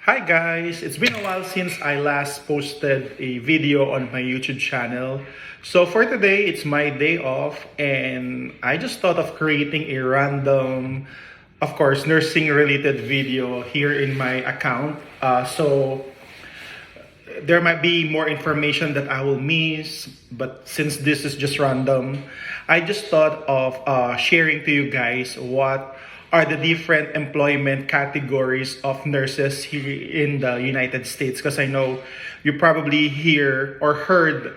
Hi guys, it's been a while since I last posted a video on my YouTube channel. So for today, it's my day off and I just thought of creating a random, of course, nursing related video here in my account. So there might be more information that I will miss, but since this is just random, I just thought of sharing to you guys what are the different employment categories of nurses here in the United States. Because I know you probably hear or heard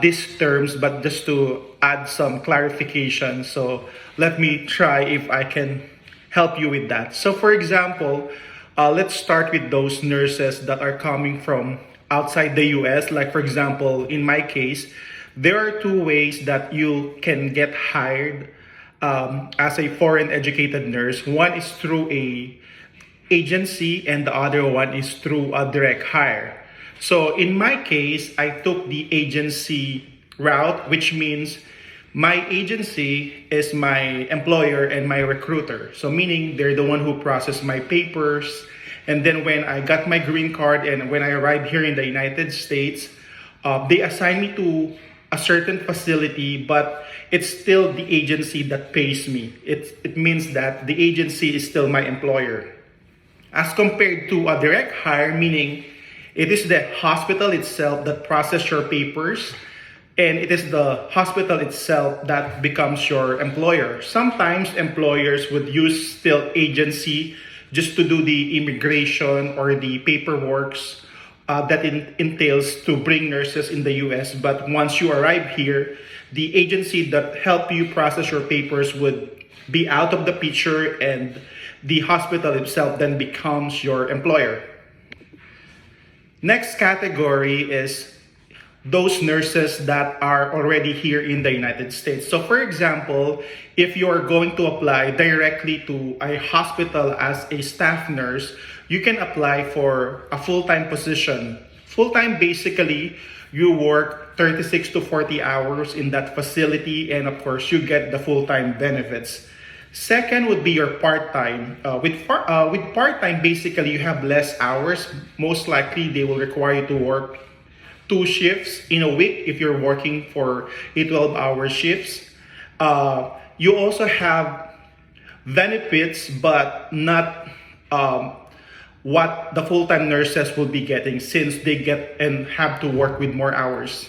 these terms, but just to add some clarification. So let me try if I can help you with that. So for example, let's start with those nurses that are coming from outside the US. Like for example, in my case, there are two ways that you can get hired as a foreign educated nurse. One is through a agency and the other one is through a direct hire. So in my case, I took the agency route, which means my agency is my employer and my recruiter. So meaning they're the one who process my papers. And then when I got my green card and when I arrived here in the United States, they assigned me to a certain facility, but it's still the agency that pays me. It means that the agency is still my employer. As compared to a direct hire, meaning it is the hospital itself that processes your papers, and it is the hospital itself that becomes your employer. Sometimes employers would use still agency just to do the immigration or the paperwork that entails to bring nurses in the US. But once you arrive here, the agency that help you process your papers would be out of the picture and the hospital itself then becomes your employer. Next category is those nurses that are already here in the United States. So for example, if you're going to apply directly to a hospital as a staff nurse, you can apply for a full-time position. Full-time, basically, you work 36 to 40 hours in that facility, and of course, you get the full-time benefits. Second would be your part-time. With part-time, basically, you have less hours. Most likely, they will require you to work 2 shifts in a week if you're working for a 12-hour shifts. You also have benefits, but not what the full-time nurses will be getting, since they get and have to work with more hours.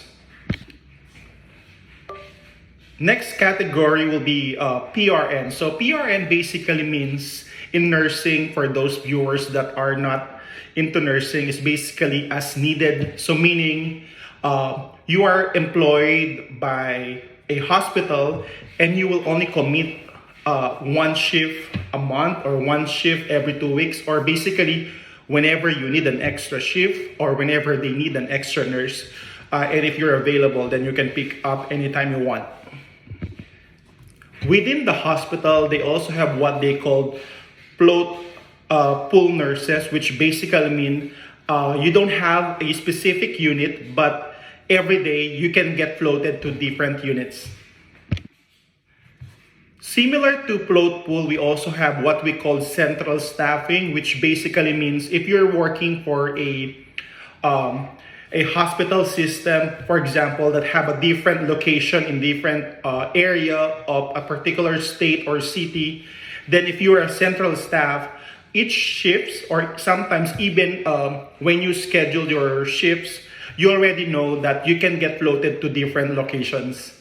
Next category will be PRN. So PRN basically means in nursing, for those viewers that are not into nursing, is basically as needed. So meaning you are employed by a hospital and you will only commit one shift a month or one shift every 2 weeks, or basically whenever you need an extra shift or whenever they need an extra nurse. And if you're available, then you can pick up anytime you want. Within the hospital, they also have what they call float pool nurses, which basically mean you don't have a specific unit, but every day you can get floated to different units. Similar to float pool, we also have what we call central staffing, which basically means if you're working for a hospital system, for example, that have a different location in different area of a particular state or city, then if you're a central staff, each shifts, or sometimes even when you schedule your shifts, you already know that you can get floated to different locations.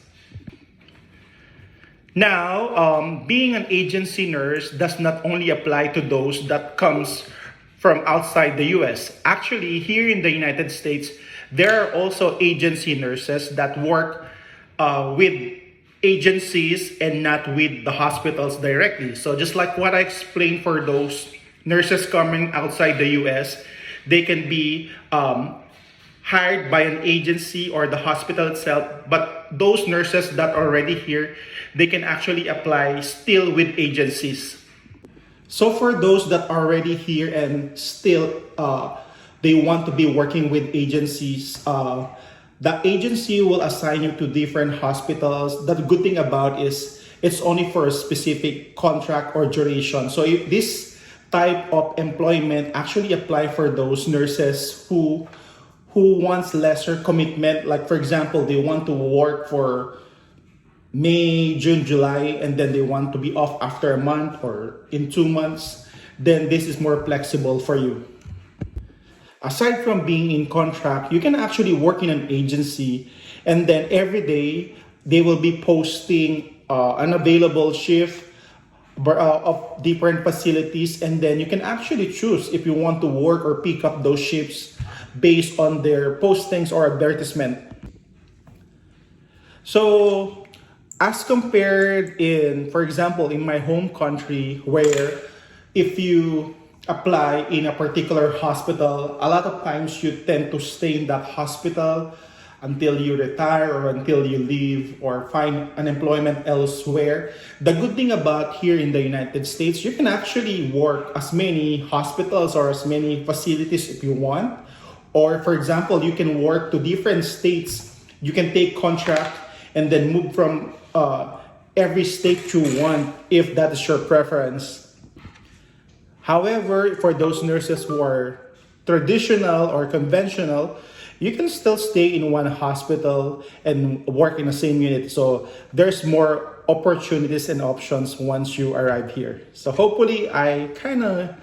Now, being an agency nurse does not only apply to those that comes from outside the US. Actually, here in the United States, there are also agency nurses that work with agencies and not with the hospitals directly. So just like what I explained for those nurses coming outside the US, they can be hired by an agency or the hospital itself, but those nurses that are already here, they can actually apply still with agencies. So for those that are already here and still they want to be working with agencies, the agency will assign you to different hospitals. The good thing about is it's only for a specific contract or duration. So if this type of employment actually apply for those nurses who wants lesser commitment. Like for example, they want to work for May, June, July, and then they want to be off after a month or in 2 months. Then this is more flexible for you. Aside from being in contract, you can actually work in an agency, and then every day they will be posting an available shift of different facilities, and then you can actually choose if you want to work or pick up those shifts based on their postings or advertisement. So as compared in, for example, in my home country, where if you apply in a particular hospital, a lot of times you tend to stay in that hospital until you retire or until you leave or find an employment elsewhere. The good thing about here in the United States, you can actually work as many hospitals or as many facilities if you want. Or for example, you can work to different states. You can take contract and then move from every state you want if that is your preference. However, for those nurses who are traditional or conventional, you can still stay in one hospital and work in the same unit. So there's more opportunities and options once you arrive here. So hopefully I kind of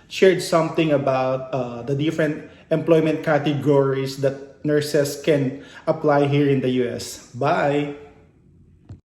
shared something about the different employment categories that nurses can apply here in the US. Bye!